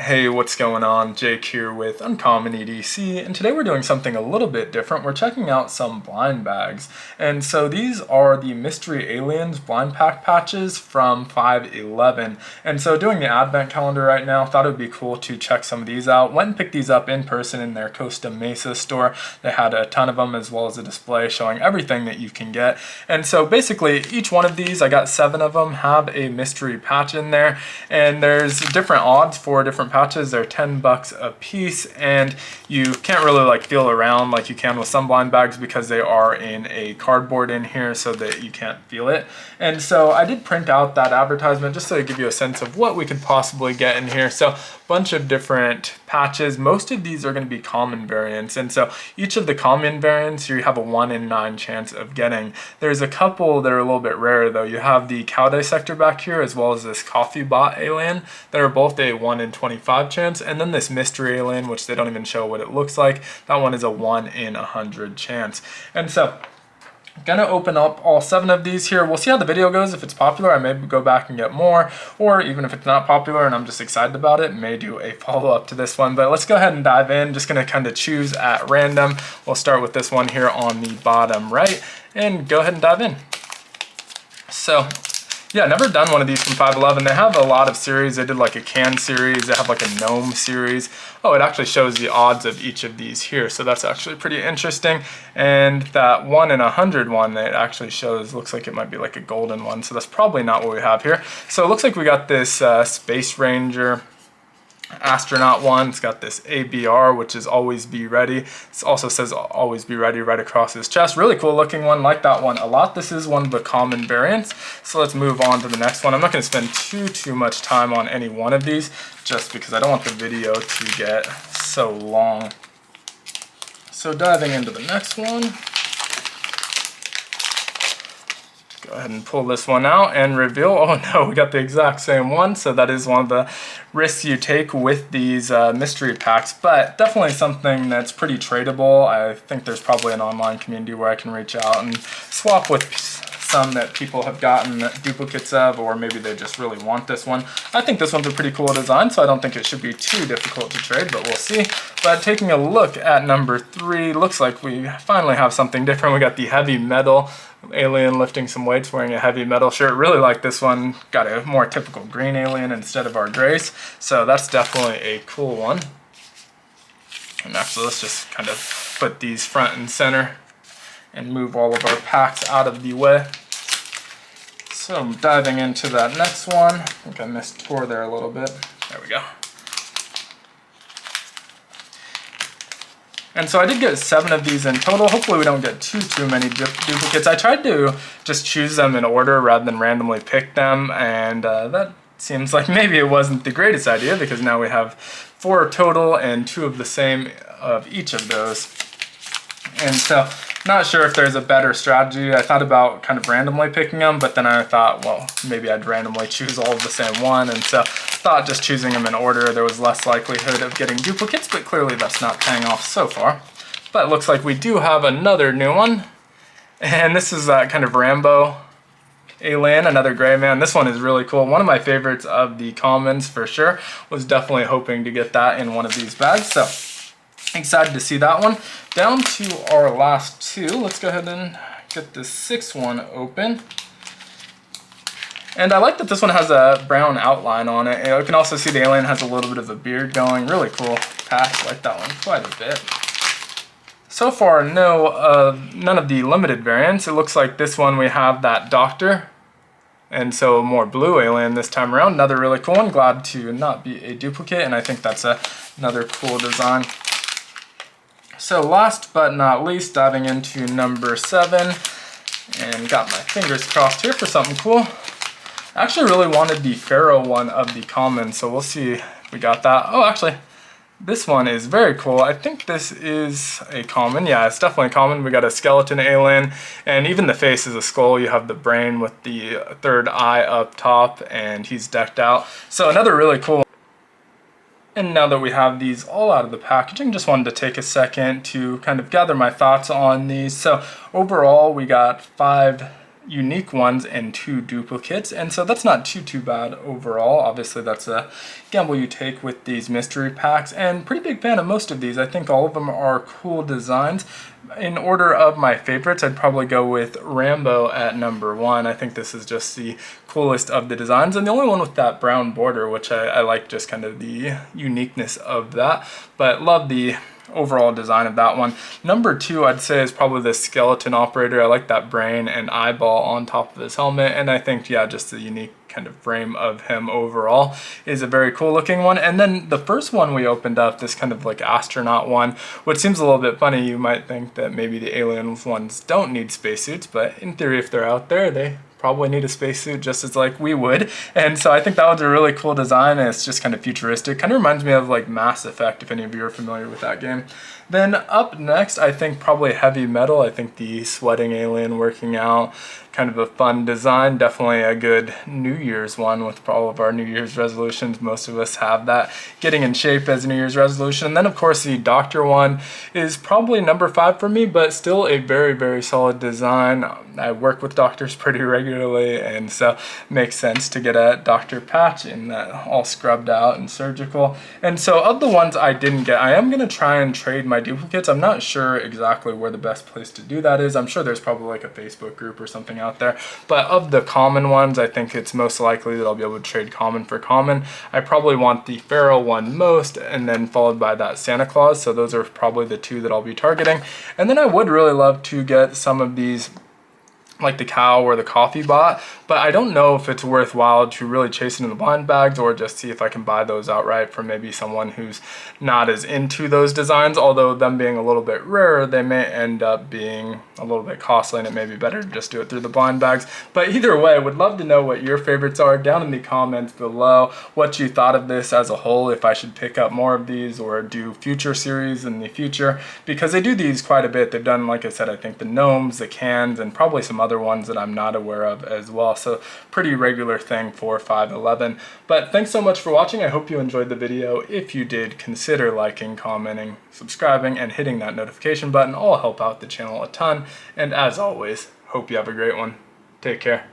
Hey, what's going on? Jake here with Uncommon EDC, and today we're doing something a little bit different. We're checking out some blind bags. And so these are the Mystery Aliens blind pack patches from 5.11. And so doing the advent calendar right now, thought it would be cool to check some of these out. Went and picked these up in person in their Costa Mesa store. They had a ton of them as well as a display showing everything that you can get. And so basically each one of these, I got 7 of them, have a mystery patch in there. And there's different odds for different patches. They're $10 a piece, and you can't really feel around like you can with some blind bags because they are in a cardboard in here so that you can't feel it. And so I did print out that advertisement just to give you a sense of what we could possibly get in here. So bunch of different patches. Most of these are going to be common variants, and so each of the common variants you have a 1 in 9 chance of getting. There's a couple that are a little bit rarer though. You have the cow dissector back here as well as this coffee bot alien that are both a 1 in 25 chance, and then this mystery alien, which they don't even show what it looks like, that one is a 1 in 100 chance. And so gonna open up all 7 of these here. We'll see how the video goes. If it's popular, I may go back and get more, or even if it's not popular and I'm just excited about it, may do a follow-up to this one. But let's go ahead and dive in. Just gonna kind of choose at random. We'll start with this one here on the bottom right and go ahead and dive in. So yeah, never done one of these from 5.11. They have a lot of series. They did like a can series. They have like a gnome series. Oh, it actually shows the odds of each of these here. So that's actually pretty interesting. And that 1 in 100 one that it actually shows looks like it might be like a golden one. So that's probably not what we have here. So it looks like we got this Space Ranger astronaut one. It's got this ABR, which is always be ready. It also says always be ready right across his chest. Really cool looking one. Like that one a lot. This is one of the common variants. So let's move on to the next one. I'm not going to spend too much time on any one of these just because I don't want the video to get so long. So diving into the next one. Go ahead and pull this one out and reveal. Oh no, we got the exact same one. So that is one of the risks you take with these mystery packs, but definitely something that's pretty tradable. I think there's probably an online community where I can reach out and swap with some that people have gotten duplicates of, or maybe they just really want this one. I think this one's a pretty cool design, so I don't think it should be too difficult to trade, but we'll see. But taking a look at number 3, looks like we finally have something different. We got the heavy metal alien lifting some weights wearing a heavy metal shirt. Really like this one. Got a more typical green alien instead of our grays, so that's definitely a cool one. And actually, let's just kind of put these front and center and move all of our packs out of the way. So diving into that next one. I think I missed Tor there a little bit. There we go. And so I did get 7 of these in total. Hopefully we don't get too many duplicates. I tried to just choose them in order rather than randomly pick them, and that seems like maybe it wasn't the greatest idea because now we have 4 total and 2 of the same of each of those. And so not sure if there's a better strategy. I thought about kind of randomly picking them, but then I thought, well, maybe I'd randomly choose all of the same one. And so thought just choosing them in order, there was less likelihood of getting duplicates, but clearly that's not paying off so far. But it looks like we do have another new one. And this is that kind of Rambo alien, another gray man. This one is really cool. One of my favorites of the commons for sure. Was definitely hoping to get that in one of these bags. So excited to see that one. Down to our last 2. Let's go ahead and get this 6th one open. And I like that this one has a brown outline on it. You can also see the alien has a little bit of a beard going. Really cool pack. Like that one quite a bit. So far, none of the limited variants. It looks like this one we have that doctor. And so a more blue alien this time around. Another really cool one. Glad to not be a duplicate. And I think that's another cool design. So last but not least, diving into number 7, and got my fingers crossed here for something cool. I actually really wanted the Pharaoh one of the common, so we'll see if we got that. Oh, actually, this one is very cool. I think this is a common. Yeah, it's definitely common. We got a skeleton alien, and even the face is a skull. You have the brain with the 3rd eye up top, and he's decked out. So another really cool. And now that we have these all out of the packaging, just wanted to take a second to kind of gather my thoughts on these. So overall, we got 5 unique ones and 2 duplicates, and so that's not too bad overall. Obviously that's a gamble you take with these mystery packs, and pretty big fan of most of these. I think all of them are cool designs. In order of my favorites, I'd probably go with Rambo at number 1. I think this is just the coolest of the designs, and the only one with that brown border, which I like just kind of the uniqueness of that, but love the overall design of that one. Number 2, I'd say, is probably the skeleton operator. I like that brain and eyeball on top of his helmet, and I think, yeah, just the unique kind of frame of him overall is a very cool looking one. And then the first one we opened up, this kind of like astronaut one, which seems a little bit funny. You might think that maybe the alien ones don't need spacesuits, but in theory, if they're out there, they probably need a spacesuit just as like we would. And so I think that was a really cool design, and it's just kind of futuristic. Kind of reminds me of like Mass Effect, if any of you are familiar with that game. Then up next, I think probably Heavy Metal. I think the sweating alien working out, kind of a fun design. Definitely a good New Year's one with all of our New Year's resolutions. Most of us have that, getting in shape as a New Year's resolution. And then of course the Doctor one is probably number 5 for me, but still a very solid design. I work with doctors pretty regularly, and so it makes sense to get a doctor patch in that, all scrubbed out and surgical. And so of the ones I didn't get, I am going to try and trade my duplicates. I'm not sure exactly where the best place to do that is. I'm sure there's probably like a Facebook group or something out there, but of the common ones, I think it's most likely that I'll be able to trade common for common. I probably want the Pharaoh one most, and then followed by that Santa Claus, so those are probably the 2 that I'll be targeting. And then I would really love to get some of these, like the cow or the coffee bot, but I don't know if it's worthwhile to really chase it in the blind bags or just see if I can buy those outright from maybe someone who's not as into those designs. Although them being a little bit rarer, they may end up being a little bit costly, and it may be better to just do it through the blind bags. But either way, I would love to know what your favorites are down in the comments below, what you thought of this as a whole, if I should pick up more of these or do future series in the future, because they do these quite a bit. They've done, like I said, I think the gnomes, the cans, and probably some other ones that I'm not aware of as well. So pretty regular thing for 511. But thanks so much for watching. I hope you enjoyed the video. If you did, consider liking, commenting, subscribing, and hitting that notification button. All help out the channel a ton. And as always, hope you have a great one. Take care.